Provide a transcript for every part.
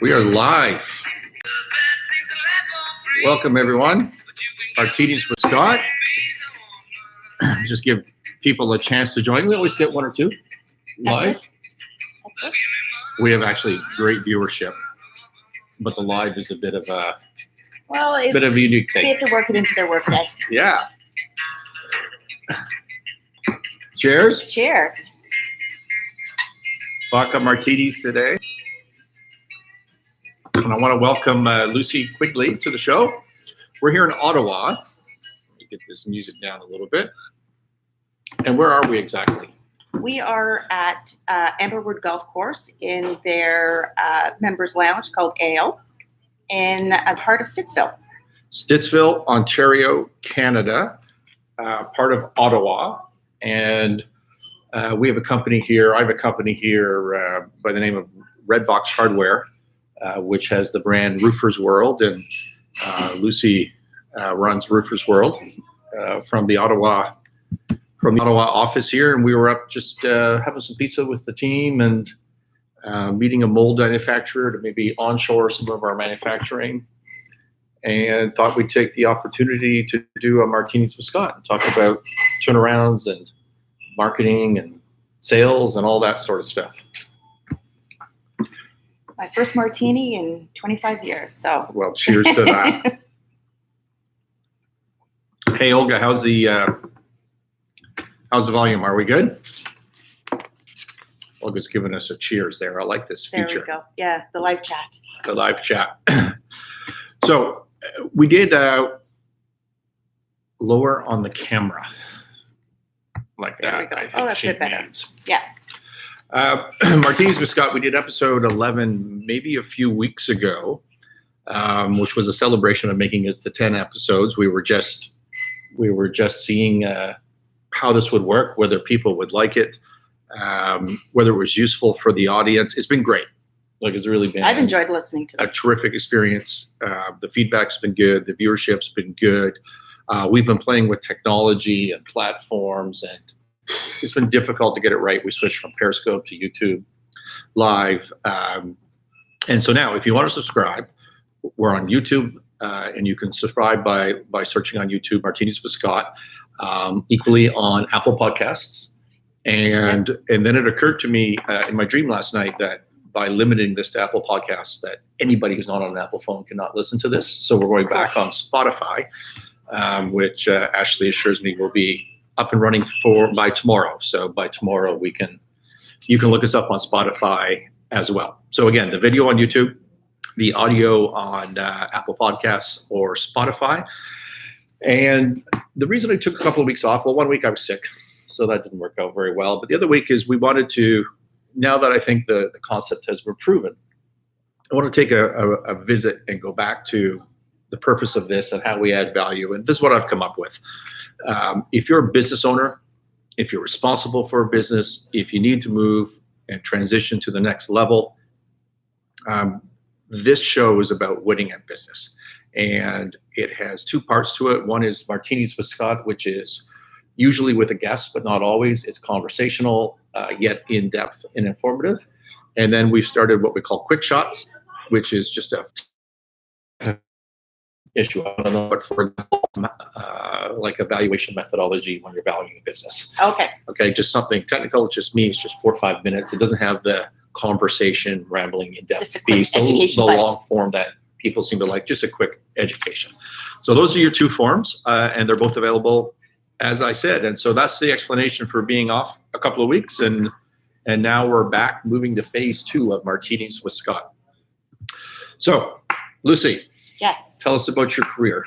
We are live. Welcome, everyone. Martinis with Scott. Just give people a chance to join. We always get one or two live. That's it. We have actually great viewership, but the live is a bit of a unique They thing. have to work it into their workday. Yeah. Cheers. Cheers. Vodka martinis today. And I want to welcome Lucie Quigley to the show. We're here in Ottawa. Let me get this music down a little bit. And where are we exactly? We are at Amberwood Golf Course in their members lounge called Ale in a part of Stittsville. Stittsville, Ontario, Canada, part of Ottawa. And we have a company here. I have a company here by the name of Red Box Hardware, which has the brand Roofers World. And Lucie runs Roofers World from the Ottawa office here. And we were up just having some pizza with the team and meeting a mold manufacturer to maybe onshore some of our manufacturing. And thought we'd take the opportunity to do a Martinis with Scott and talk about turnarounds and marketing and sales and all that sort of stuff. My first martini in 25 years. So Well, cheers to that. Hey, Olga, how's the volume? Are we good? Olga's giving us a cheers there. I like this there feature. we go. Yeah, the live chat. The live chat. So we did lower on the camera like There we that. go. I think Oh, that's a she bit better. means. Yeah. Martinis with Scott, we did episode 11 maybe a few weeks ago, which was a celebration of making it to 10 episodes. We were just seeing how this would work, whether people would like it, whether it was useful for the audience. It's been great. Like, it's really been I've enjoyed listening to a them. terrific experience. The feedback's been good. The viewership's been good. We've been playing with technology and platforms, and it's been difficult to get it right. We switched from Periscope to YouTube Live. And so now, if you want to subscribe, we're on YouTube, and you can subscribe by searching on YouTube, Martinis with Scott, equally on Apple Podcasts. And then it occurred to me in my dream last night that by limiting this to Apple Podcasts, that anybody who's not on an Apple phone cannot listen to this. So we're going back on Spotify, which Ashley assures me will be up and running by tomorrow. So by tomorrow, you can look us up on Spotify as well. So again, the video on YouTube, the audio on Apple Podcasts or Spotify. And the reason I took a couple of weeks off, well, 1 week I was sick, so that didn't work out very well. But the other week is we wanted to, now that I think the concept has been proven, I want to take a visit and go back to the purpose of this and how we add value. And this is what I've come up with. If you're a business owner, if you're responsible for a business, if you need to move and transition to the next level, this show is about winning at business. And it has two parts to it. One is Martinis with Scott, which is usually with a guest, but not always. It's conversational, yet in-depth and informative. And then we've started what we call quick shots, which is just a issue. I don't know, but for example, like evaluation methodology when you're valuing a business. Okay, just something technical. It's just me. It's just 4 or 5 minutes. It doesn't have the conversation, rambling, in-depth piece, the long form that people seem to like. Just a quick education. So those are your two forms, and they're both available, as I said. And so that's the explanation for being off a couple of weeks, and now we're back, moving to phase 2 of Martinis with Scott. So, Lucie. Yes. Tell us about your career.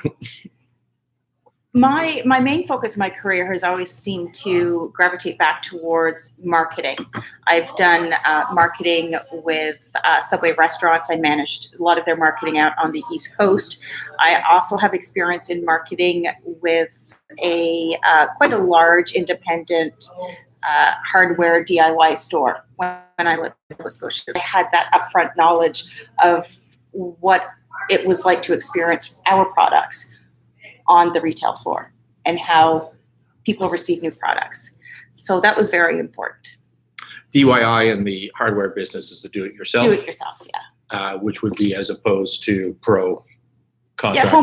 My main focus in my career has always seemed to gravitate back towards marketing. I've done marketing with Subway restaurants. I managed a lot of their marketing out on the East Coast. I also have experience in marketing with quite a large independent hardware DIY store when I lived in Nova Scotia. I had that upfront knowledge of what it was like to experience our products on the retail floor and how people receive new products. So that was very important. DIY in the hardware business is to do it yourself. Do it yourself, yeah. which would be as opposed to pro Yeah, contracting.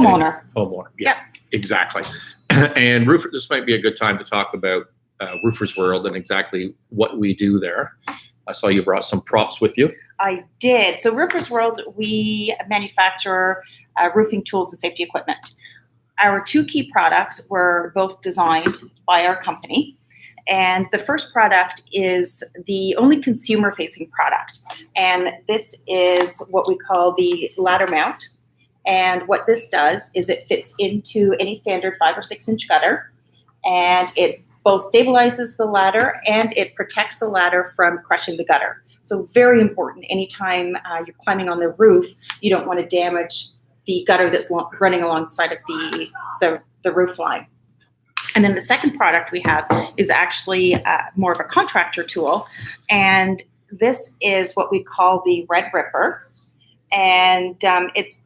homeowner. Yeah, exactly. And roofer, this might be a good time to talk about Roofers World and exactly what we do there. I saw you brought some props with you. I did. So Roofers World, we manufacture roofing tools and safety equipment. Our two key products were both designed by our company. And the first product is the only consumer-facing product. And this is what we call the ladder mount. And what this does is it fits into any standard 5 or 6 inch gutter. And it both stabilizes the ladder and it protects the ladder from crushing the gutter. So very important. Anytime you're climbing on the roof, you don't want to damage the gutter that's running alongside of the roof line. And then the second product we have is actually more of a contractor tool. And this is what we call the Red Ripper. And it's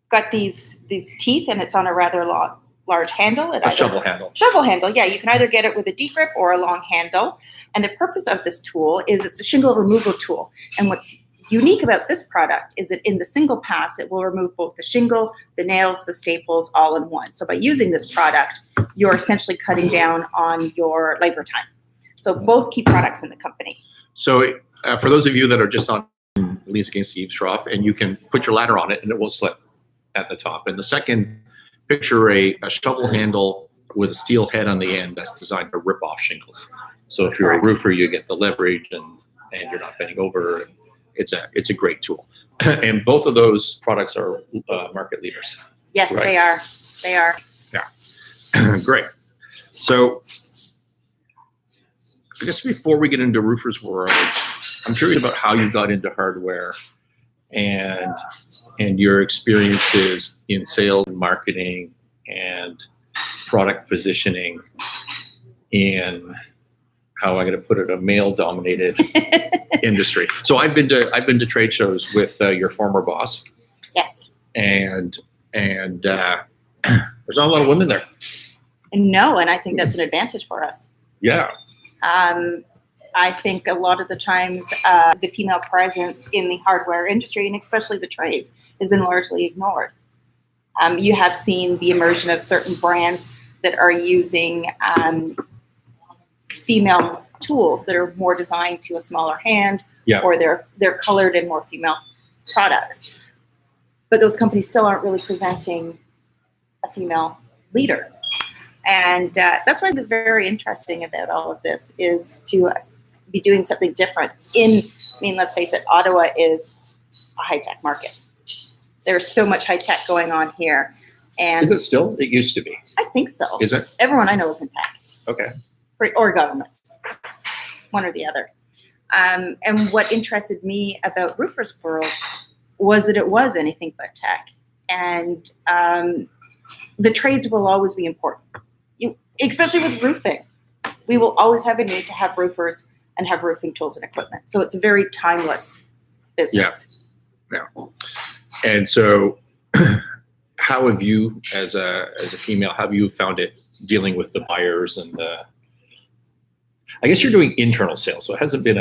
got these teeth and it's on a rather large handle. A shovel handle. Shovel handle, yeah. You can either get it with a deep grip or a long handle. And the purpose of this tool is it's a shingle removal tool. And what's unique about this product is that in the single pass, it will remove both the shingle, the nails, the staples, all in one. So by using this product, you're essentially cutting down on your labor time. So both key products in the company. So for those of you that are just on Leans Against the Eaves Trough, and you can put your ladder on it and it will slip at the top. And the second, picture a shovel handle with a steel head on the end that's designed to rip off shingles. So if you're a roofer, you get the leverage and you're not bending over. It's a great tool. And both of those products are market leaders. Yes, right? They are. They are. Yeah. Great. So I guess before we get into Roofers World, I'm curious about how you got into hardware and your experiences in sales and marketing and product positioning in, how am I going to put it, a male-dominated industry. So I've been to trade shows with your former boss. Yes. And there's not a lot of women there. No, and I think that's an advantage for us. Yeah. I think a lot of the times the female presence in the hardware industry, and especially the trades, has been largely ignored. You have seen the immersion of certain brands that are using female tools that are more designed to a smaller hand, yeah. or they're colored in more female products. But those companies still aren't really presenting a female leader. And that's why it's very interesting about all of this is to be doing something different. Let's face it, Ottawa is a high-tech market. There's so much high-tech going on here. And is it still? It used to be. I think so. Is it? Everyone I know is in tech. Okay. Or government, one or the other. And what interested me about Roofers World was that it was anything but tech. And the trades will always be important, especially with roofing. We will always have a need to have roofers and have roofing tools and equipment. So it's a very timeless business. Yeah. And so how have you, as a female, have you found it dealing with the buyers and I guess you're doing internal sales, so it hasn't been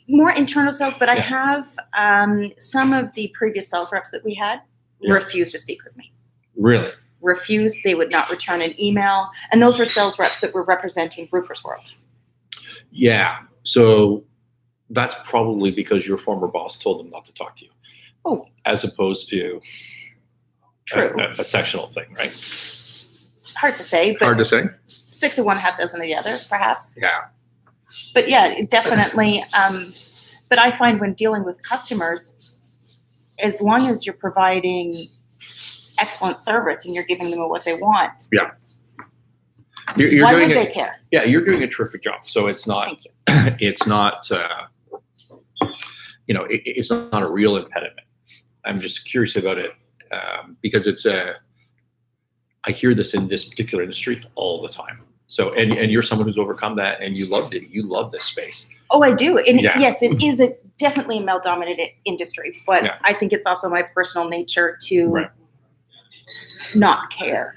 more internal sales, but yeah. I have some of the previous sales reps that we had refused to speak with me. Really? Refused. They would not return an email. And those were sales reps that were representing Roofers World. Yeah. So that's probably because your former boss told them not to talk to you. Oh. As opposed to True. A sectional thing, right? Hard to say. But hard to say? 6 of one, half dozen of the other, perhaps. Yeah. But yeah, definitely. But I find when dealing with customers, as long as you're providing excellent service and you're giving them what they want, yeah, you're why doing would they care? Yeah, you're doing a terrific job. So it's not. Thank you. It's not. It's not a real impediment. I'm just curious about it because it's I hear this in this particular industry all the time. So, and you're someone who's overcome that, and you loved it. You love this space. Oh, I do. And yeah. Yes, it is definitely a male-dominated industry, but yeah. I think it's also my personal nature to not care.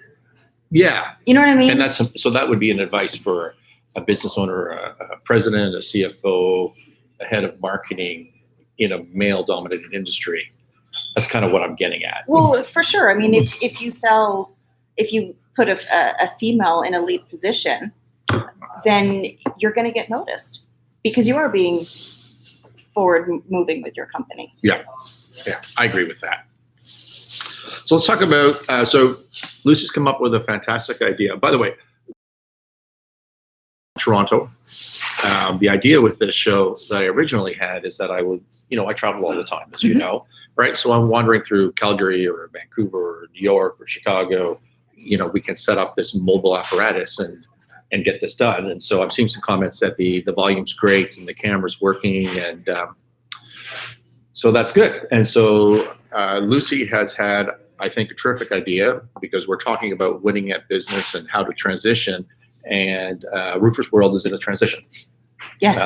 Yeah. You know what I mean? And so that would be an advice for a business owner, a president, a CFO, a head of marketing. in a male-dominated industry. That's kind of what I'm getting at. Well, for sure. I mean, if you put a female in a lead position, then you're going to get noticed because you are being forward moving with your company. Yeah, I agree with that. So let's talk about, so Lucie's come up with a fantastic idea. By the way, Toronto. The idea with this show that I originally had is that I would, I travel all the time, as you know, right? So I'm wandering through Calgary or Vancouver or New York or Chicago. We can set up this mobile apparatus and get this done. And so I've seen some comments that the volume's great and the camera's working, and so that's good. And so Lucie has had, I think, a terrific idea because we're talking about winning at business and how to transition. And Roofers World is in a transition. Yes.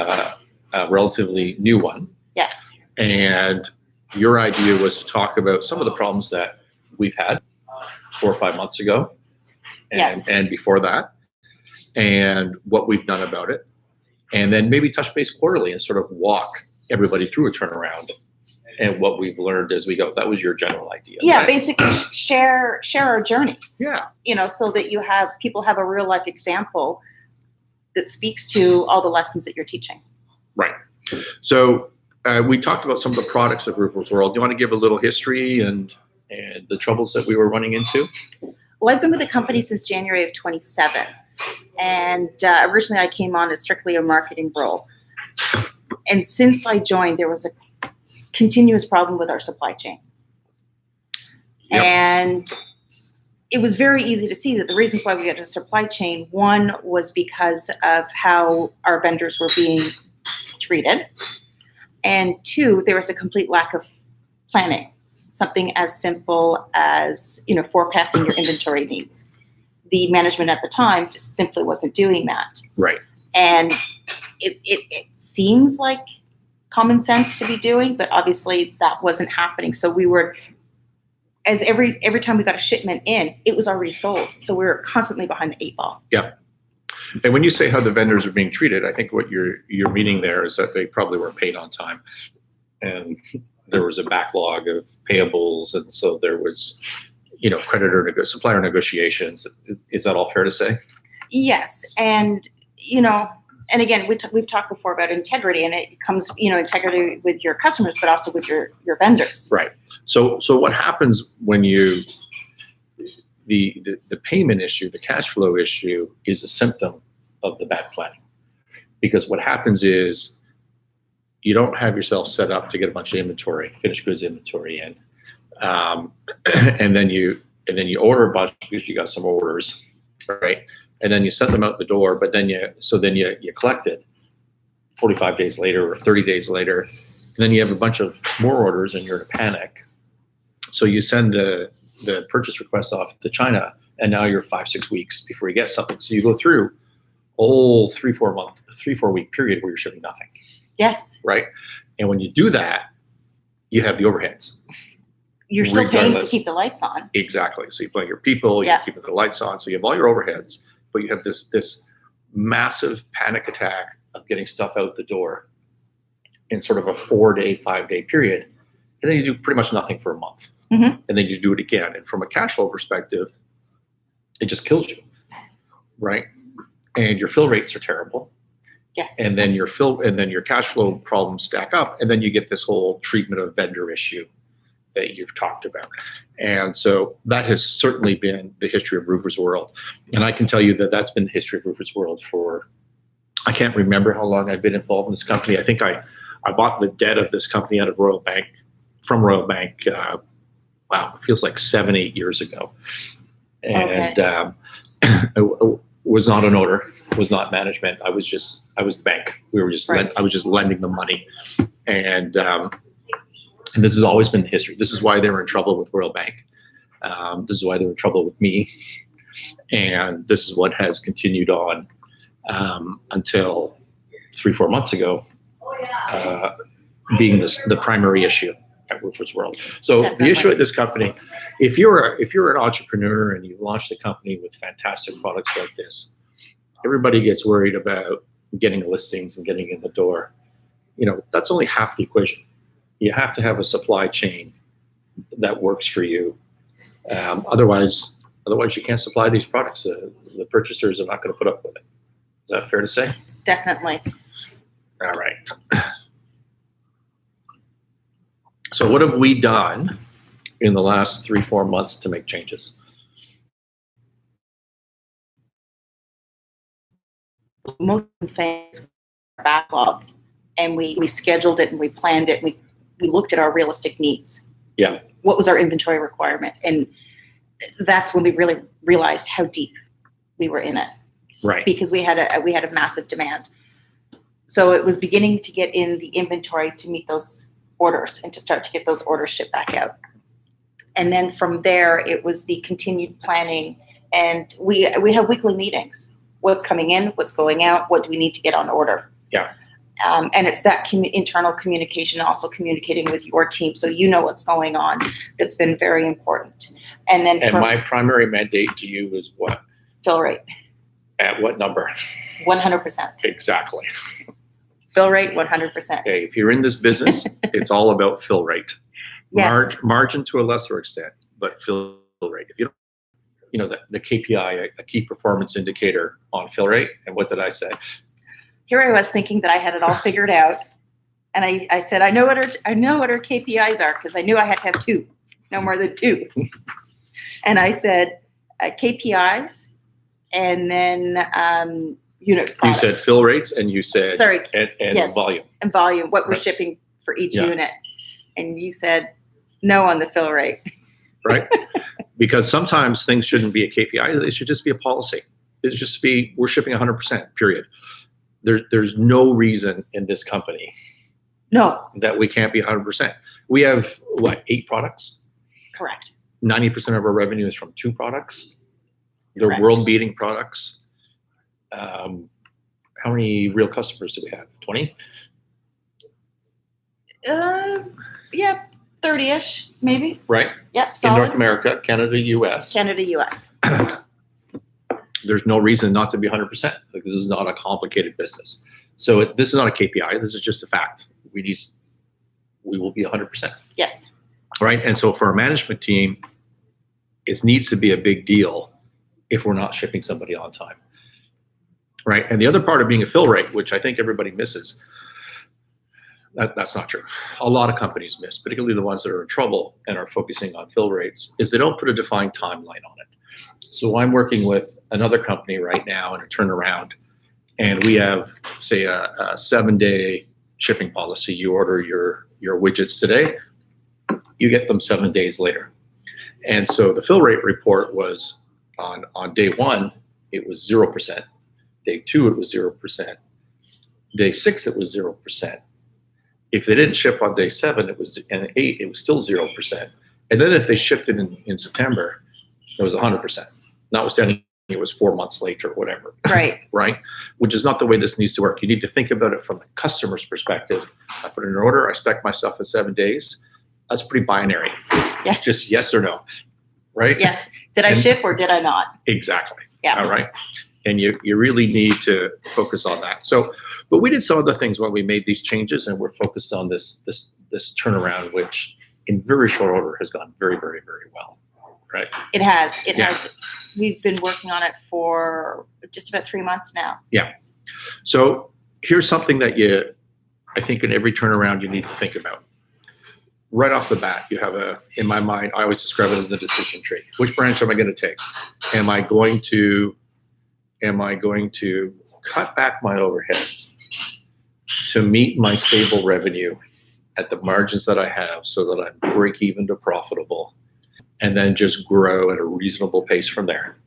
A relatively new one. Yes. And your idea was to talk about some of the problems that we've had 4 or 5 months ago and before that, and what we've done about it. And then maybe touch base quarterly and sort of walk everybody through a turnaround and what we've learned as we go. That was your general idea. Yeah, right? basically share our journey. Yeah. So that people have a real life example that speaks to all the lessons that you're teaching. Right. So we talked about some of the products of Roofers World. Do you want to give a little history and the troubles that we were running into? Well, I've been with the company since January of 27. And originally I came on as strictly a marketing role. And since I joined, there was a continuous problem with our supply chain. Yep. And it was very easy to see that the reasons why we had a supply chain, one was because of how our vendors were being treated. And two, there was a complete lack of planning. Something as simple as, forecasting your inventory needs. The management at the time just simply wasn't doing that. Right. And it seems like common sense to be doing, but obviously that wasn't happening. So we were, as every time we got a shipment in, it was already sold. So we were constantly behind the 8 ball. Yeah. And when you say how the vendors are being treated, I think what you're meaning there is that they probably weren't paid on time. And there was a backlog of payables. And so there was, supplier negotiations. Is that all fair to say? Yes. And, and again, we've talked before about integrity, and it comes, integrity with your customers, but also with your vendors. Right. So what happens when the payment issue, the cash flow issue is a symptom of the bad planning, because what happens is you don't have yourself set up to get a bunch of inventory, finished goods inventory in, and then you order a bunch because you got some orders, right? And then you send them out the door, but then you collect it 45 days later or 30 days later, and then you have a bunch of more orders and you're in a panic. So you send the purchase request off to China, and now you're 5-6 weeks before you get something. So you go through a whole 3-4 week period where you're shipping nothing. Yes. Right. And when you do that, you have the overheads. You're still paying to keep the lights on. Exactly. So you pay your people, you're keeping the lights on. So you have all your overheads, but you have this massive panic attack of getting stuff out the door in sort of a 4-day, 5-day period. And then you do pretty much nothing for a month. Mm-hmm. And then you do it again. And from a cash flow perspective, it just kills you. Right. And your fill rates are terrible. Yes. And then your cash flow problems stack up. And then you get this whole treatment of vendor issue that you've talked about. And so that has certainly been the history of Roofers World. And I can tell you that that's been the history of Roofers World for, I can't remember how long I've been involved in this company. I think I bought the debt of this company out of from Royal Bank, it feels like 7-8 years ago. And I was not an owner, was not management. I was the bank. We were just, I was just lending them money. And this has always been the history. This is why they were in trouble with Royal Bank. This is why they were in trouble with me. And this is what has continued on until 3-4 months ago, being the primary issue at Roofers World. So the issue at this company, if you're an entrepreneur and you launch the company with fantastic products like this, everybody gets worried about getting listings and getting in the door. That's only half the equation. You have to have a supply chain that works for you. Otherwise you can't supply these products. The purchasers are not going to put up with it. Is that fair to say? Definitely. All right. So what have we done in the last 3-4 months to make changes? Most things backlog, and we scheduled it and we planned it. And we looked at our realistic needs. Yeah. What was our inventory requirement? And that's when we really realized how deep we were in it. Right. Because we had a massive demand. So it was beginning to get in the inventory to meet those orders and to start to get those orders shipped back out. And then from there, it was the continued planning, and we have weekly meetings. What's coming in, what's going out, what do we need to get on order? Yeah. And it's that internal communication, also communicating with your team so you know what's going on. That's been very important. And then my primary mandate to you is what? Fill rate. At what number? 100%. Exactly. Fill rate, 100%. Okay, if you're in this business, it's all about fill rate. Yes. Margin to a lesser extent, but fill rate. If you don't, the KPI, a key performance indicator on fill rate. And what did I say? Here I was thinking that I had it all figured out, and I said I know what our KPIs are, because I knew I had to have 2, no more than 2. And I said KPIs, and then unit products. You said fill rates, and you said and yes, volume. And volume, what we're Right. shipping for each unit. And you said no on the fill rate. Right? Because sometimes things shouldn't be a KPI. It should just be a policy. It should just be, we're shipping 100%, period. There's no reason in this company that we can't be 100%. We have, 8 products? Correct. 90% of our revenue is from 2 products. They're Correct. world-beating products. How many real customers do we have? 20? Yeah, 30-ish, maybe. Right? Yep, solid. In North America, Canada, US. Canada, US. There's no reason not to be 100%. Like, this is not a complicated business. So this is not a KPI. This is just a fact. We will be 100%. Yes. Right? And so for our management team, it needs to be a big deal if we're not shipping somebody on time. Right? And the other part of being a fill rate, which I think everybody misses, that's not true. A lot of companies miss, particularly the ones that are in trouble and are focusing on fill rates, is they don't put a defined timeline on it. So I'm working with another company right now in a turnaround, and we have, say, a 7-day shipping policy. You order your widgets today, you get them 7 days later. And so the fill rate report was on day 1, it was 0%. Day 2, it was 0%. Day 6, it was 0%. If they didn't ship on day 7, and 8, it was still 0%. And then if they shipped it in September, it was 100%. Notwithstanding it was 4 months late or whatever. Right. Right? Which is not the way this needs to work. You need to think about it from the customer's perspective. I put in an order, I spec my stuff in 7 days. That's pretty binary. Yeah. It's just yes or no. Right? Yeah. Did I ship or did I not? Exactly. Yeah. All right. And you really need to focus on that. So, but we did some other things when we made these changes, and we're focused on this turnaround, which in very short order has gone very, very, very well. Right? It has. It has. We've been working on it for just about 3 months now. Yeah. So here's something that I think in every turnaround you need to think about. Right off the bat, you have in my mind, I always describe it as a decision tree. Which branch am I going to take? Am I going to cut back my overheads to meet my stable revenue at the margins that I have so that I break even to profitable, and then just grow at a reasonable pace from there?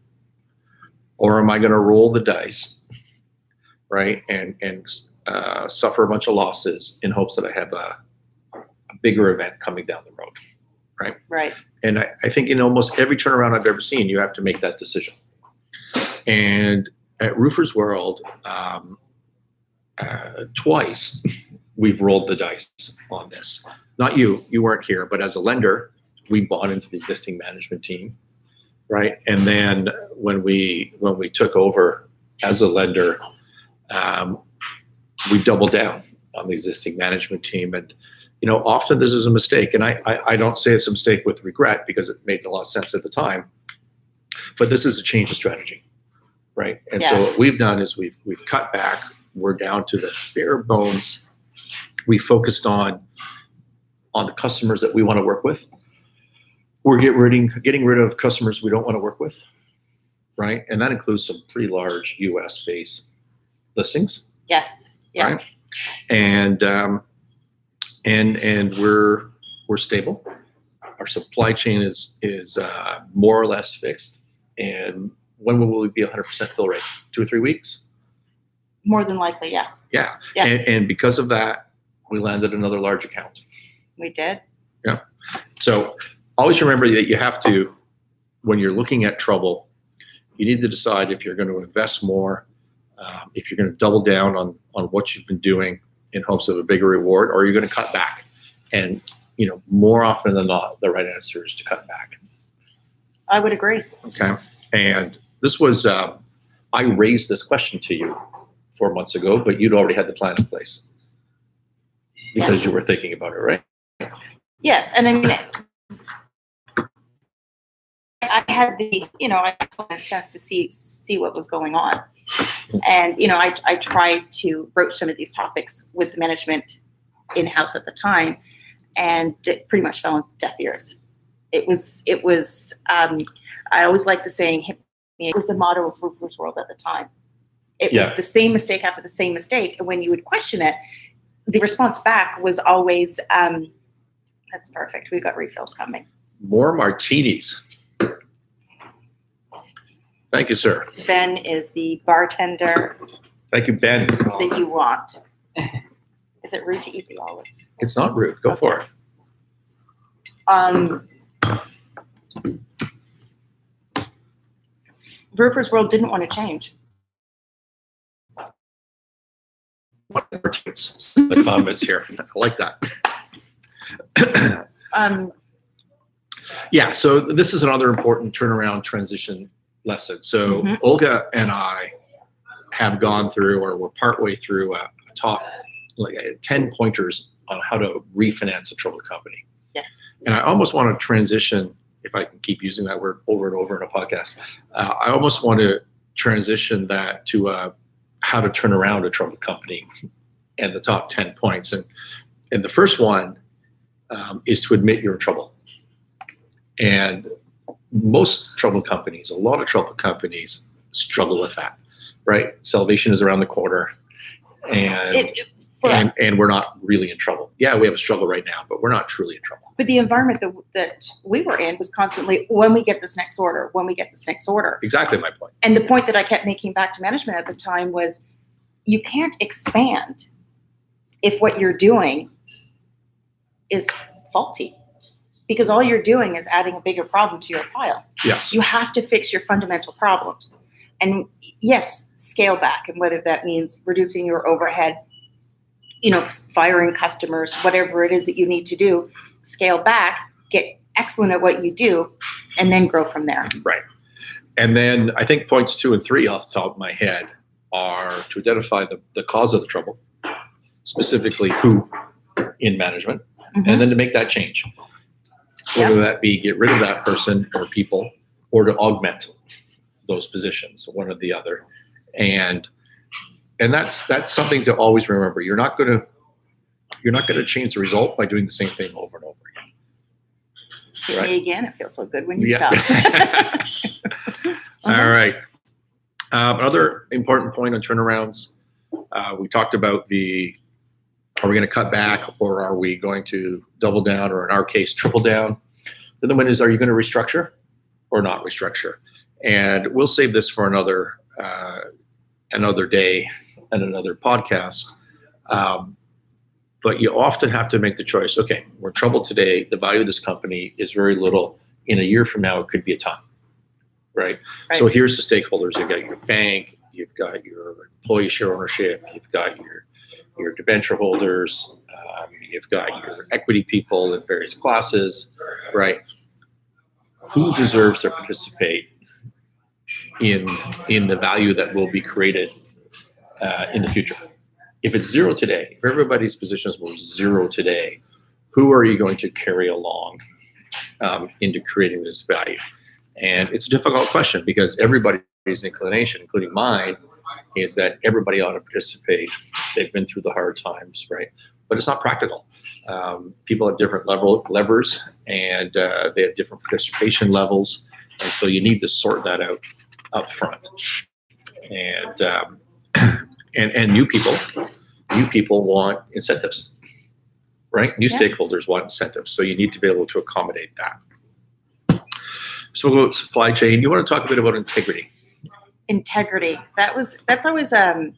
Or am I going to roll the dice, right, and suffer a bunch of losses in hopes that I have a bigger event coming down the road, right? Right. And I think in almost every turnaround I've ever seen, you have to make that decision. And at Roofers World, twice we've rolled the dice on this. Not you weren't here, but as a lender, we bought into the existing management team, right? And then when we took over as a lender, we doubled down on the existing management team, often this is a mistake, and I don't say it's a mistake with regret because it made a lot of sense at the time, but this is a change of strategy, right? And so what we've done is we've cut back. We're down to the bare bones. We focused on the customers that we want to work with. We're getting rid of customers we don't want to work with, right? And that includes some pretty large U.S.-based listings. Yes. Yeah. Right? And we're stable. Our supply chain is more or less fixed. And when will we be 100% fill rate? 2 or 3 weeks? More than likely, yeah. Yeah. Yeah. And because of that, we landed another large account. We did. Yeah. So always remember that you have to, when you're looking at trouble, you need to decide if you're going to invest more, if you're going to double down on what you've been doing in hopes of a bigger reward, or you're going to cut back. And, more often than not, the right answer is to cut back. I would agree. Okay. And this was, I raised this question to you 4 months ago, but you'd already had the plan in place because you were thinking about it, right? Yes. And I mean, I had the, I had common sense to see what was going on. And, I tried to broach some of these topics with the management in-house at the time, and it pretty much fell on deaf ears. It was, I always like the saying, it was the motto of Roofers World at the time. It was the same mistake after the same mistake. And when you would question it, the response back was always, that's perfect. We've got refills coming. More martinis. Thank you, sir. Ben is the bartender Thank you, Ben. that you want. Is it rude to eat the olives? It's not rude. Go for it. Roofers World didn't want to change. The comments here. I like that. Yeah, so this is another important turnaround transition lesson. So Olga and I have gone through, or we're partway through a talk, like 10 pointers on how to refinance a troubled company. Yeah. And I almost want to transition, if I can keep using that word over and over in a podcast, I almost want to transition that to how to turn around a troubled company and the top 10 points. And the first one is to admit you're in trouble. And most troubled companies, a lot of troubled companies struggle with that, right? Salvation is around the corner, and we're not really in trouble. Yeah, we have a struggle right now, but we're not truly in trouble. But the environment that we were in was constantly, when we get this next order, when we get this next order. Exactly my point. And the point that I kept making back to management at the time was, you can't expand if what you're doing is faulty. Because all you're doing is adding a bigger problem to your pile. Yes. You have to fix your fundamental problems. And yes, scale back. And whether that means reducing your overhead, firing customers, whatever it is that you need to do, scale back, get excellent at what you do, and then grow from there. Right. And then I think points 2 and 3 off the top of my head are to identify the cause of the trouble, specifically who in management, and then to make that change. Whether that be get rid of that person or people, or to augment those positions, one or the other. And that's something to always remember. You're not gonna change the result by doing the same thing over and over again. Hit me again. It feels so good when you stop. All right. Another important point on turnarounds. We talked about are we going to cut back, or are we going to double down, or in our case, triple down? Then the one is, are you going to restructure or not restructure? And we'll save this for another day and another podcast. But you often have to make the choice. Okay, we're in trouble today. The value of this company is very little. In a year from now, it could be a ton, right? So here's the stakeholders. You've got your bank, you've got your employee share ownership, you've got your debenture holders, you've got your equity people in various classes, right? Who deserves to participate in the value that will be created in the future? If it's zero today, if everybody's positions were zero today, who are you going to carry along into creating this value? And it's a difficult question because everybody's inclination, including mine, is that everybody ought to participate. They've been through the hard times, right? But it's not practical. People have different levers, and they have different participation levels, and so you need to sort that out up front. And new people want incentives, right? New stakeholders want incentives, so you need to be able to accommodate that. So we'll go with supply chain. You want to talk a bit about integrity? Integrity. That's always a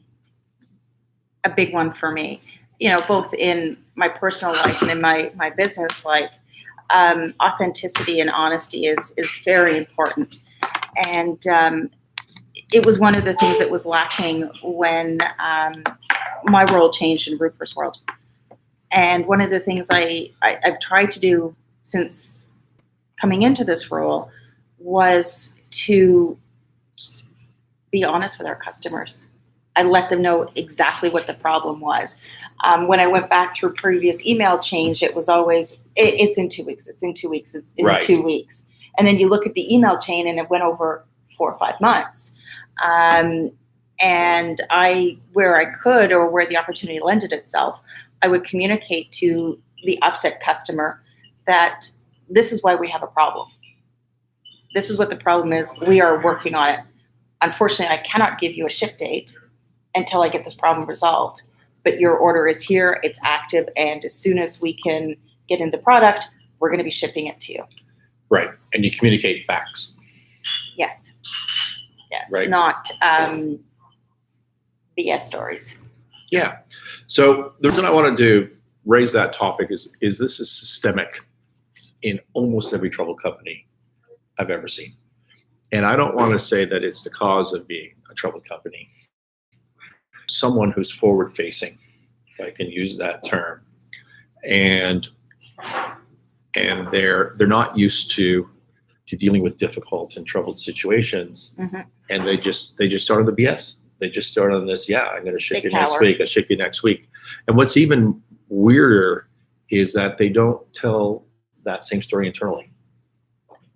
big one for me. You know, both in my personal life and in my business life. Authenticity and honesty is very important, and it was one of the things that was lacking when my role changed in Roofers World. And one of the things I've tried to do since coming into this role was to be honest with our customers. I let them know exactly what the problem was. When I went back through previous email change, it was always, it's in 2 weeks, it's in 2 weeks, it's in 2 weeks. And then you look at the email chain and it went over 4 or 5 months. And where I could, or where the opportunity lended itself, I would communicate to the upset customer that this is why we have a problem. This is what the problem is. We are working on it. Unfortunately, I cannot give you a ship date until I get this problem resolved. But your order is here, it's active, and as soon as we can get in the product, we're going to be shipping it to you. Right, and you communicate facts. Yes. Yes, right. Not BS stories. Yeah. So the reason I wanted to raise that topic is this is systemic in almost every troubled company I've ever seen. And I don't want to say that it's the cause of being a troubled company. Someone who's forward facing, if I can use that term, and they're not used to dealing with difficult and troubled situations, and they just start on the BS. They just start on this. Yeah, I'm going to ship you next week. I'll ship you next week. And what's even weirder is that they don't tell that same story internally.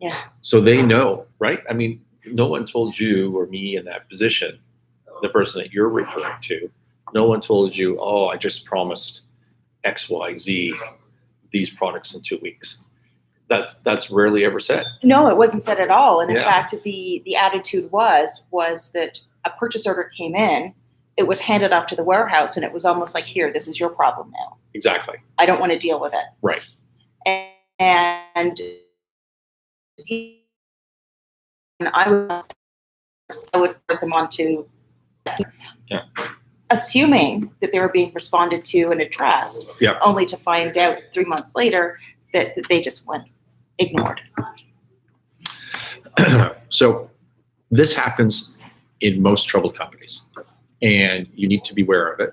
Yeah. So they know, right? I mean, no one told you or me in that position, the person that you're referring to, no one told you, oh, I just promised X, Y, Z, these products in 2 weeks. That's rarely ever said. No, it wasn't said at all. And in fact, the attitude was that a purchase order came in, it was handed off to the warehouse, and it was almost like, here, this is your problem now. Exactly. I don't want to deal with it. Right. And I would put them onto, assuming that they were being responded to and addressed, only to find out 3 months later that they just went ignored. So this happens in most troubled companies, and you need to be aware of it,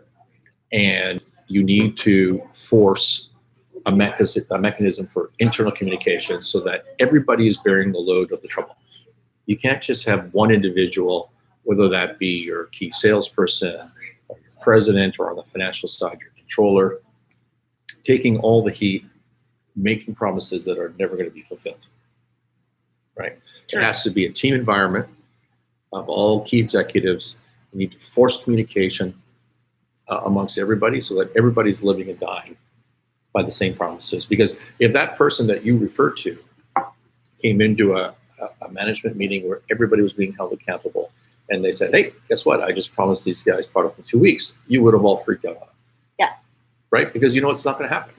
and you need to force a mechanism for internal communication so that everybody is bearing the load of the trouble. You can't just have one individual, whether that be your key salesperson, or your president, or on the financial side, your controller, taking all the heat, making promises that are never going to be fulfilled, right? Sure. It has to be a team environment of all key executives. You need to force communication amongst everybody so that everybody's living and dying by the same promises. Because if that person that you referred to came into a management meeting where everybody was being held accountable, and they said, hey, guess what? I just promised these guys product in 2 weeks, you would have all freaked out on it. Yeah. Right? Because you know it's not going to happen.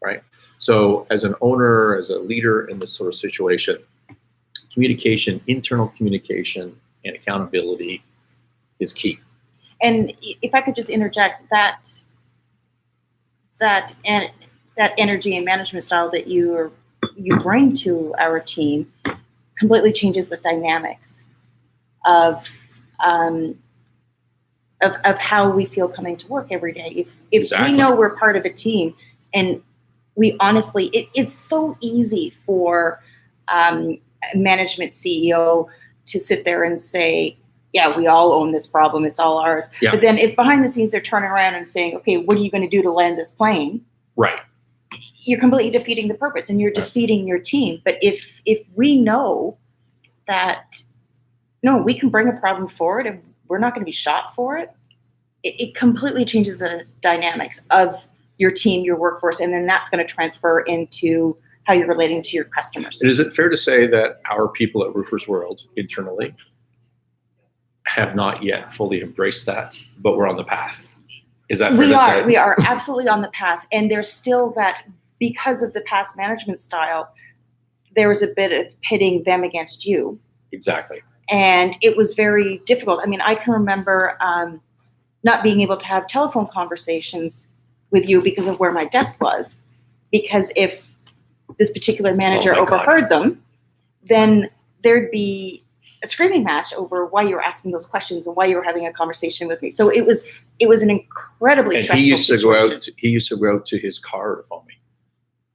Right? So as an owner, as a leader in this sort of situation, communication, internal communication, and accountability is key. And if I could just interject, that energy and management style that you bring to our team completely changes the dynamics of how we feel coming to work every day. If exactly. We know we're part of a team, and we honestly, it's so easy for a management CEO to sit there and say, yeah, we all own this problem, it's all ours. Yeah. But then if behind the scenes they're turning around and saying, okay, what are you going to do to land this plane? Right. you're completely defeating the purpose, and you're defeating your team. But if we know that, no, we can bring a problem forward and we're not going to be shot for it, it completely changes the dynamics of your team, your workforce, and then that's going to transfer into how you're relating to your customers. And is it fair to say that our people at Roofers World internally have not yet fully embraced that, but we're on the path? Is that fair to say? We are absolutely on the path. And there's still that, because of the past management style, there was a bit of pitting them against you. Exactly. And it was very difficult. I mean, I can remember not being able to have telephone conversations with you because of where my desk was. Because if this particular manager overheard them, then there'd be a screaming match over why you were asking those questions and why you were having a conversation with me. So it was an incredibly stressful situation. He used to go out to his car to phone me.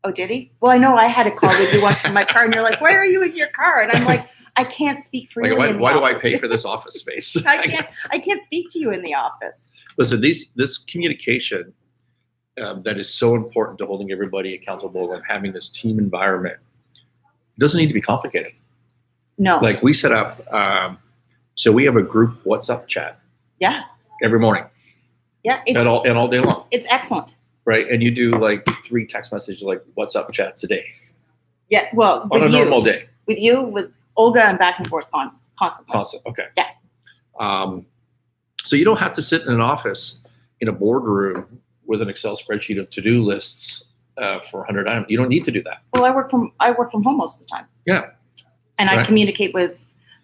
Oh, did he? Well, I know I had a call with you once from my car, and you're like, "Why are you in your car?" And I'm like, "I can't speak freely." Like, why do I pay for this office space? I can't speak to you in the office. Listen, this communication that is so important to holding everybody accountable and having this team environment doesn't need to be complicated. No. Like, we set up, so we have a group WhatsApp chat. Yeah. Every morning. Yeah. And all day long. It's excellent. Right. And you do like 3 text messages, like WhatsApp chats a day. Yeah. Well, on a normal day. With you, with Olga, and back and forth constantly. Constant. Okay. Yeah. So you don't have to sit in an office in a boardroom with an Excel spreadsheet of to-do lists for 100 items. You don't need to do that. Well, I work from home most of the time. Yeah. And I communicate with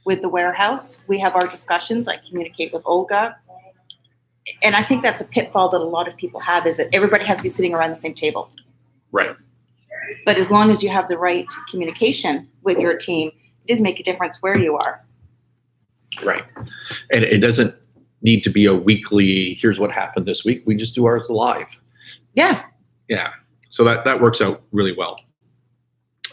the warehouse. We have our discussions. I communicate with Olga. And I think that's a pitfall that a lot of people have, is that everybody has to be sitting around the same table. Right. But as long as you have the right communication with your team, it does make a difference where you are. Right. And it doesn't need to be a weekly, here's what happened this week. We just do ours live. Yeah. Yeah. So that works out really well.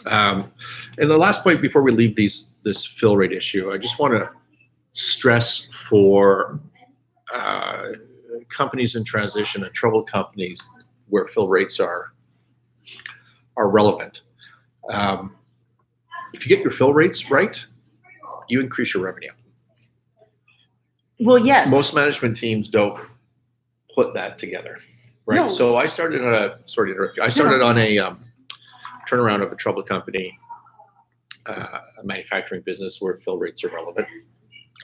And the last point before we leave this fill rate issue, I just want to stress for companies in transition and troubled companies where fill rates are relevant. If you get your fill rates right, you increase your revenue. Well, yes. Most management teams don't put that together, right? No. So I started on a turnaround of a troubled company, a manufacturing business where fill rates are relevant,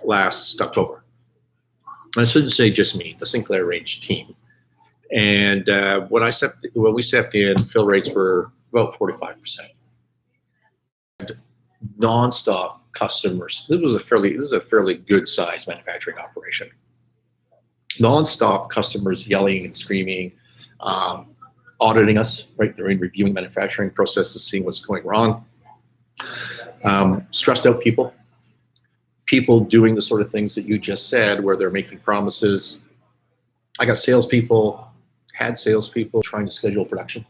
last October. I shouldn't say just me, the Sinclair Range team. And when we stepped in, fill rates were about 45%. And nonstop customers. This is a fairly good sized manufacturing operation. Nonstop customers yelling and screaming, auditing us. Right, they're in reviewing manufacturing processes, seeing what's going wrong. Stressed out people. People doing the sort of things that you just said, where they're making promises. I got had salespeople trying to schedule production,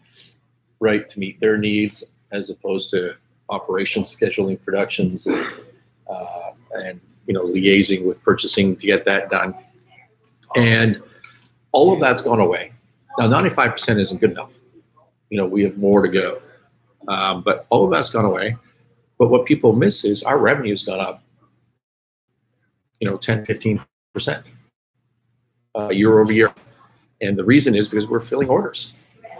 right, to meet their needs, as opposed to operations scheduling productions, and liaising with purchasing to get that done. And all of that's gone away. Now, 95% isn't good enough. We have more to go, but all of that's gone away. But what people miss is our revenue's gone up 10-15% year over year. And the reason is because we're filling orders,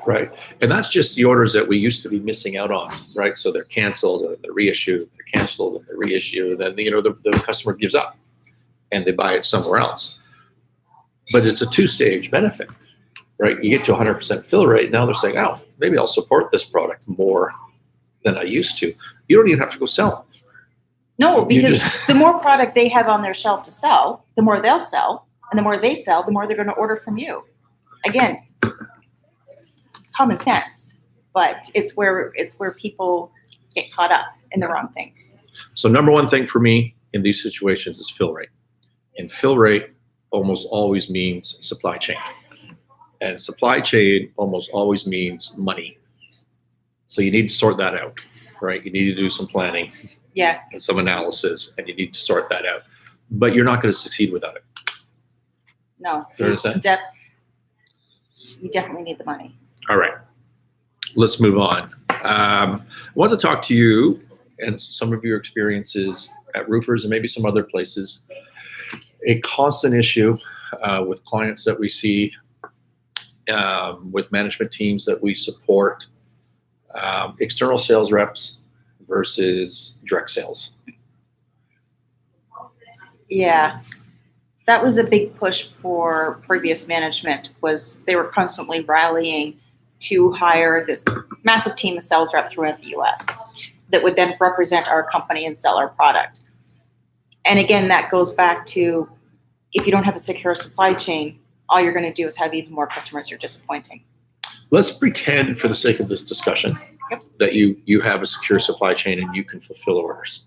right? And that's just the orders that we used to be missing out on, right? So they're canceled, and they're reissued, they're canceled, and they're reissued. Then the customer gives up and they buy it somewhere else. But it's a 2-stage benefit, right? You get to 100% fill rate. Now they're saying, oh, maybe I'll support this product more than I used to. You don't even have to go sell. No, because the more product they have on their shelf to sell, the more they'll sell. And the more they sell, the more they're going to order from you. Again, common sense, but it's where people get caught up in the wrong things. So number one thing for me in these situations is fill rate. And fill rate almost always means supply chain. And supply chain almost always means money. So you need to sort that out, right? You need to do some planning. Yes. And some analysis, and you need to sort that out. But you're not going to succeed without it. No. Fair to say? You definitely need the money. All right. let's move on. I want to talk to you and some of your experiences at roofers and maybe some other places. A constant issue with clients that we see, with management teams that we support, external sales reps versus direct sales. Yeah, that was a big push for previous management. Was they were constantly rallying to hire this massive team of sales reps throughout the U.S. that would then represent our company and sell our product. And again, that goes back to, if you don't have a secure supply chain, all you're going to do is have even more customers you're disappointing. Let's pretend, for the sake of this discussion, that you have a secure supply chain and you can fulfill orders.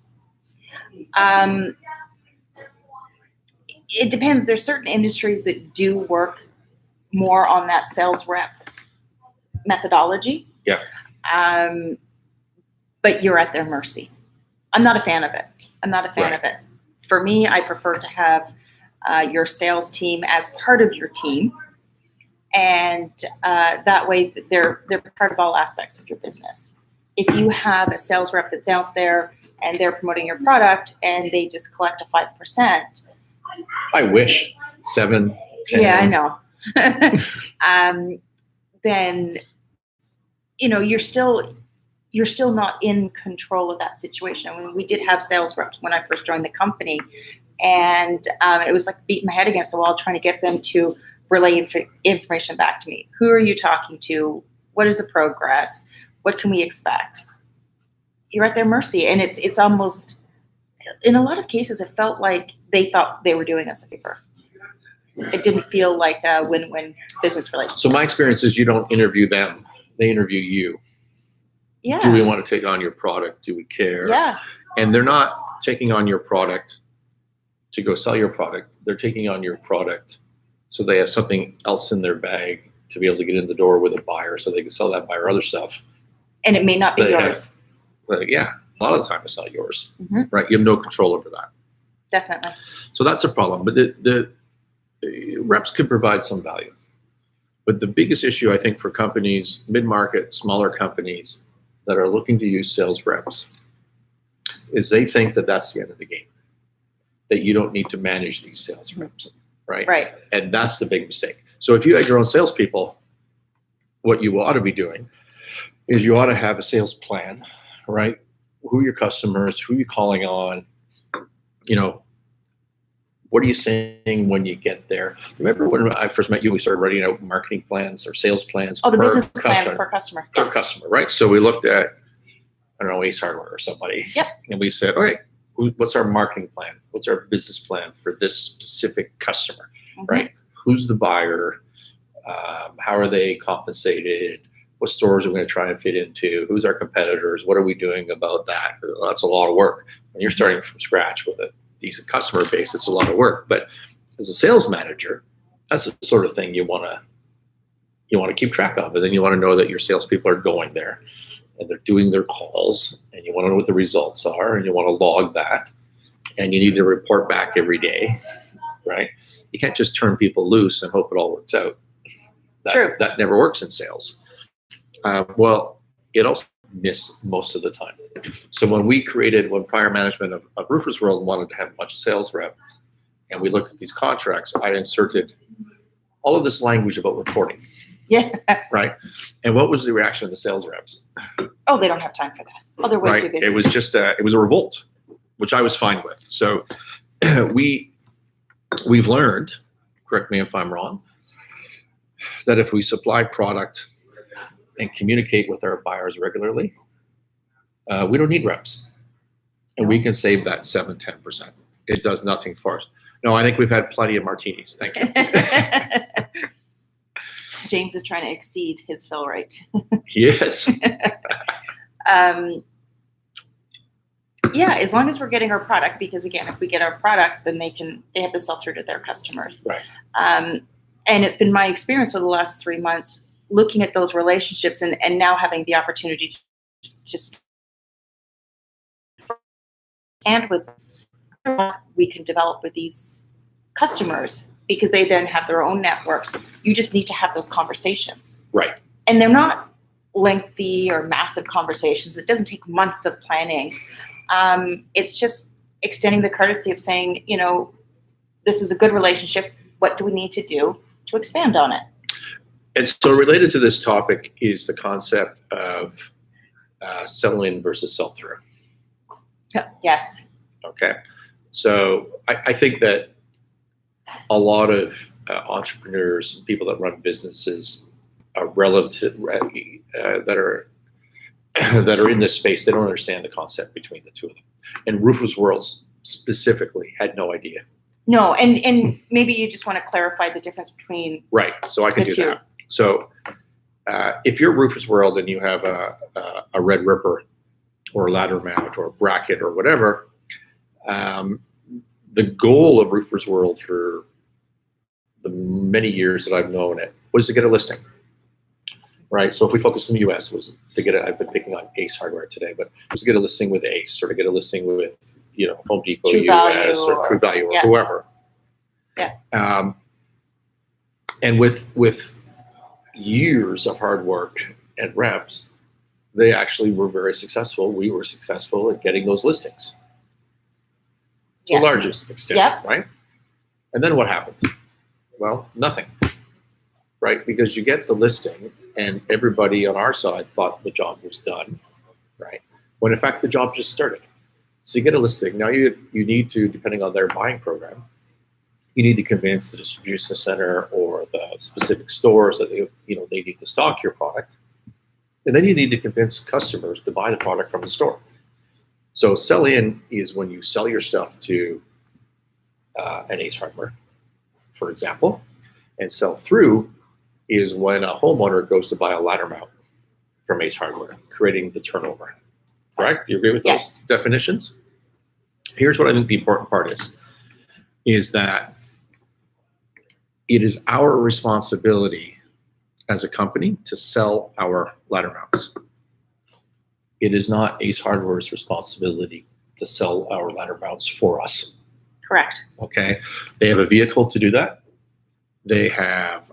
It depends. There's certain industries that do work more on that sales rep methodology. Yeah. But you're at their mercy. I'm not a fan of it. For me, I prefer to have your sales team as part of your team, and that way they're part of all aspects of your business. If you have a sales rep that's out there and they're promoting your product and they just collect a 5%. I wish 7, 10. Yeah, I know. Then, you're still not in control of that situation. I mean, we did have sales reps when I first joined the company, and it was like beating my head against the wall trying to get them to relay information back to me. Who are you talking to? What is the progress? What can we expect? You're at their mercy, and it's almost, in a lot of cases, it felt like they thought they were doing us a favor. It didn't feel like a win-win business relationship. So my experience is you don't interview them; they interview you. Yeah. Do we want to take on your product? Do we care? Yeah. And they're not taking on your product to go sell your product. They're taking on your product so they have something else in their bag to be able to get in the door with a buyer, so they can sell that buyer other stuff. And it may not be yours. Yeah, a lot of the time it's not yours, right? You have no control over that. Definitely. So that's a problem. But the reps could provide some value. But the biggest issue, I think, for companies, mid-market, smaller companies that are looking to use sales reps, is they think that that's the end of the game, that you don't need to manage these sales reps, right? Right. And that's the big mistake. So if you had your own salespeople, what you ought to be doing is you ought to have a sales plan, right? Who are your customers? Who are you calling on? What are you saying when you get there? Remember when I first met you, we started writing out marketing plans or sales plans. Oh, the business plans per customer. Per customer, right? So we looked at, I don't know, Ace Hardware or somebody. Yep. And we said, all right, what's our marketing plan? What's our business plan for this specific customer, right? Who's the buyer? How are they compensated? What stores are we going to try and fit into? Who's our competitors? What are we doing about that? That's a lot of work. When you're starting from scratch with a decent customer base, it's a lot of work. But as a sales manager, that's the sort of thing you want to keep track of. And then you want to know that your salespeople are going there and they're doing their calls, and you want to know what the results are, and you want to log that, and you need to report back every day, right? You can't just turn people loose and hope it all works out. True. That never works in sales. Well, it also misses most of the time. So when prior management of Roofers World wanted to have a bunch of sales reps, and we looked at these contracts, I inserted all of this language about reporting. Yeah. Right. And what was the reaction of the sales reps? Oh, they don't have time for that. Oh, they're way too busy. It was just it was a revolt, which I was fine with. So we've learned, correct me if I'm wrong, that if we supply product and communicate with our buyers regularly, we don't need reps. And we can save that 7-10%. It does nothing for us. No, I think we've had plenty of martinis. Thank you. James is trying to exceed his fill rate. Yes. Yeah, as long as we're getting our product, because again, if we get our product, then they have to sell through to their customers. Right. And it's been my experience over the last 3 months looking at those relationships and now having the opportunity to stand with what we can develop with these customers, because they then have their own networks. You just need to have those conversations. Right. And they're not lengthy or massive conversations. It doesn't take months of planning. It's just extending the courtesy of saying, this is a good relationship. What do we need to do to expand on it? And so related to this topic is the concept of sell-in versus sell-through. Yes. Okay. So I think that a lot of entrepreneurs and people that run businesses are that are in this space, they don't understand the concept between the two of them. And Roofers World specifically had no idea. No, and maybe you just want to clarify the difference between right. So I can do two. that. So if you're Roofers World and you have a red ripper or a ladder mount or a bracket or whatever, the goal of Roofers World for the many years that I've known it was to get a listing. Right. So if we focus in the US, was to get I've been picking on Ace Hardware today, but was to get a listing with Ace or to get a listing with, Home Depot True US Value or True Value or whoever. Yeah. And with years of hard work and reps, they actually were very successful. We were successful at getting those listings to a largest extent, right? And then what happened? Well, nothing, right? Because you get the listing and everybody on our side thought the job was done, right? When in fact the job just started. So you get a listing. Now you need to, depending on their buying program, you need to convince the distribution center or the specific stores that they need to stock your product. And then you need to convince customers to buy the product from the store. So sell in is when you sell your stuff to an Ace Hardware, for example, and sell through is when a homeowner goes to buy a ladder mount from Ace Hardware, creating the turnover. Correct? You agree with those definitions? Here's what I think the important part is that it is our responsibility as a company to sell our ladder mounts. It is not Ace Hardware's responsibility to sell our ladder mounts for us. Correct. Okay. They have a vehicle to do that. They have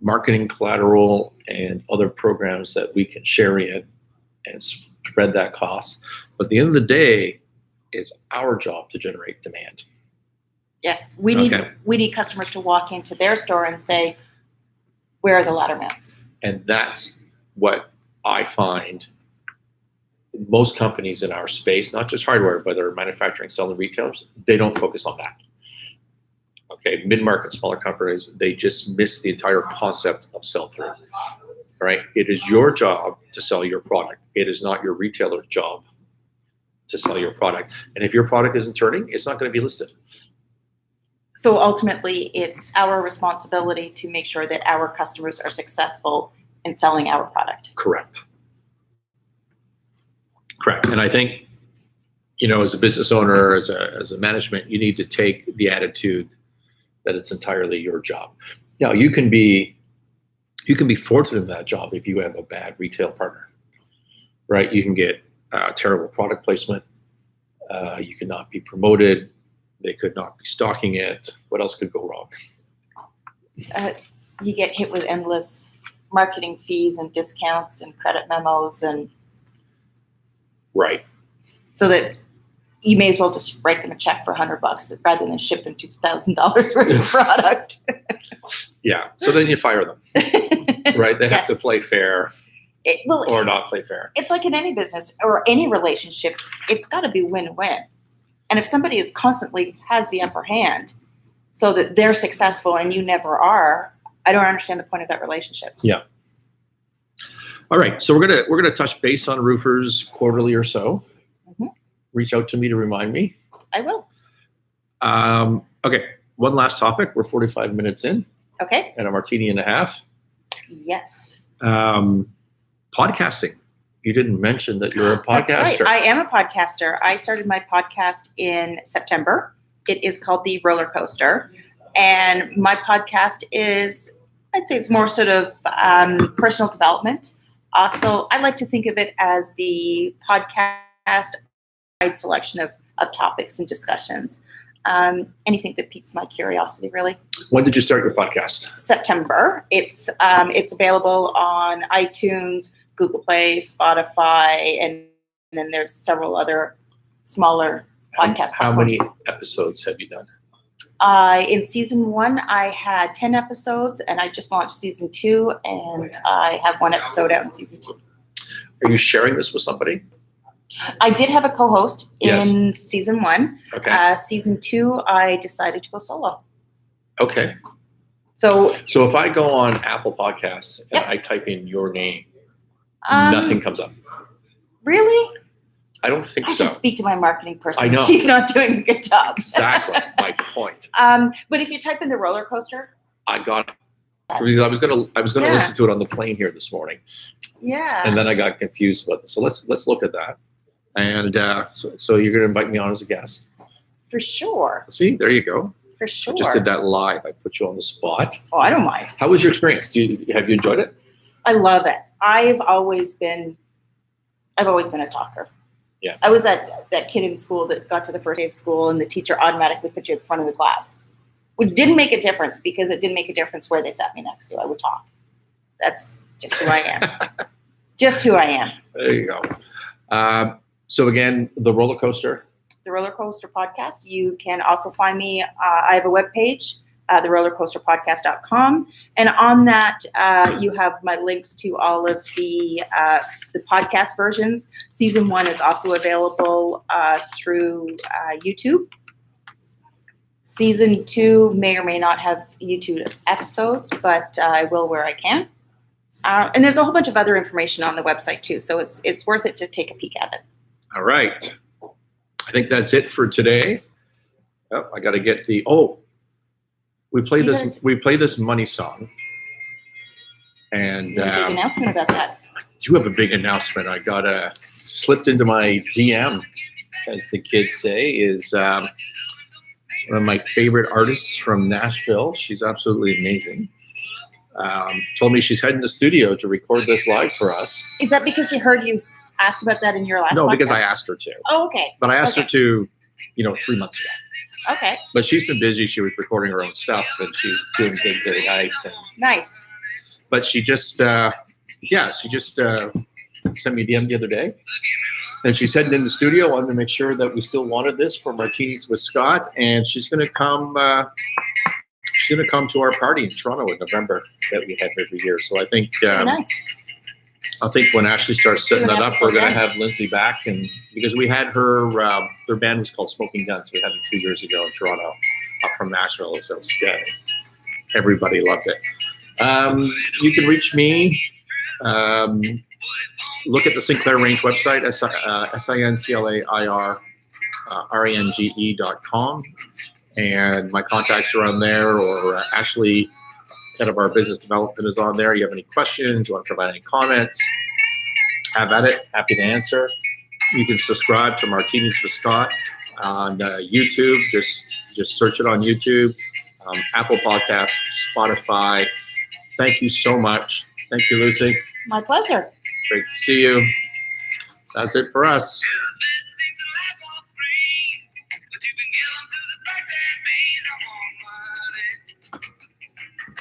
marketing collateral and other programs that we can share in and spread that cost. But at the end of the day, it's our job to generate demand. Yes, we need customers to walk into their store and say, where are the ladder mounts? And that's what I find most companies in our space, not just hardware, but they're manufacturing, selling, retailers, they don't focus on that. Okay, mid-market, smaller companies, they just miss the entire concept of sell-through. Right? It is your job to sell your product. It is not your retailer's job to sell your product. And if your product isn't turning, it's not going to be listed. So ultimately, it's our responsibility to make sure that our customers are successful in selling our product. Correct. And I think, as a business owner, as a management, you need to take the attitude that it's entirely your job. Now, you can be fortunate in that job if you have a bad retail partner, right? You can get terrible product placement. You could not be promoted. They could not be stocking it. What else could go wrong? You get hit with endless marketing fees and discounts and credit memos and. Right. So that you may as well just write them a check for $100 rather than ship them $2,000 worth of product. Yeah. So then you fire them. Right? They have to play fair or not play fair. It's like in any business or any relationship, it's got to be win-win. And if somebody is constantly has the upper hand so that they're successful and you never are, I don't understand the point of that relationship. Yeah. All right. So we're gonna touch base on roofers quarterly or so. Mm-hmm. Reach out to me to remind me. I will. Okay. One last topic. We're 45 minutes in. Okay. And a martini and a half. Yes. Podcasting. You didn't mention that you're a podcaster. That's right. I am a podcaster. I started my podcast in September. It is called The Roller Coaster. And my podcast is, I'd say it's more sort of personal development. Also, I like to think of it as the podcast wide selection of topics and discussions. Anything that piques my curiosity, really. When did you start your podcast? September. It's available on iTunes, Google Play, Spotify, and then there's several other smaller podcast How platforms. many episodes have you done? In season 1, I had 10 episodes, and I just launched season 2, and I have 1 episode out in season 2. Are you sharing this with somebody? I did have a co-host in Yes. season 1. Okay. Season 2, I decided to go solo. Okay. So So if I go on Apple Podcasts and Yep. I type in your name, um, nothing comes up. Really? I don't think I so. should speak to my marketing person. I know. She's not doing a good job. Exactly my point. But if you type in the roller coaster, I got it. Because I was gonna Yeah. listen to it on the plane here this morning, yeah. and then I got confused about this. So let's look at that. And so you're gonna invite me on as a guest. For sure. See, there you go. For sure. I just did that live. I put you on the spot. Oh, I don't mind. How was your experience? Have you enjoyed it? I love it. I've always been a talker. Yeah. I was that kid in school that got to the first day of school and the teacher automatically put you in front of the class, which didn't make a difference because it didn't make a difference where they sat me next to. I would talk. That's just who I am. Just who I am. There you go. So again, the roller coaster. The Roller Coaster Podcast. You can also find me. I have a webpage, therollercoasterpodcast.com. And on that, you have my links to all of the podcast versions. Season 1 is also available through YouTube. Season 2 may or may not have YouTube episodes, but I will where I can. And there's a whole bunch of other information on the website too, so it's worth it to take a peek at it. All right. I think that's it for today. Oh, I got to get the. Oh, we play You this. We play this money song, and Big announcement about that. I do have a big announcement. I got slipped into my DM, as the kids say, is one of my favorite artists from Nashville. She's absolutely amazing. Told me she's heading to the studio to record this live for us. Is that because you heard you ask about that in your last No, podcast? because I asked her to. Oh, okay. But I asked her Okay. to, 3 months ago. Okay. But she's been busy. She was recording her own stuff, and she's doing gigs every night. Nice. But she just, sent me a DM the other day. And she's heading in the studio. Wanted to make sure that we still wanted this for Martinis with Scott. And she's going to come. She's going to come to our party in Toronto in November that we have every year. So I think. Nice. I think when Ashley starts setting Do an that up, we're episode going to then. have Lindsay back, and because we had her, their band was called Smoking Guns. We had them 2 years ago in Toronto, up from Nashville. It was outstanding. Everybody loved it. You can reach me. Look at the Sinclair Range website, sinclairrange.com, and my contacts are on there. Or Ashley, head of our business development, is on there. You have any questions? You want to provide any comments? Have at it. Happy to answer. You can subscribe to Martinis with Scott on YouTube. Just search it on YouTube. Apple Podcasts, Spotify. Thank you so much. Thank you, Lucy. My pleasure. Great to see you. That's it for us.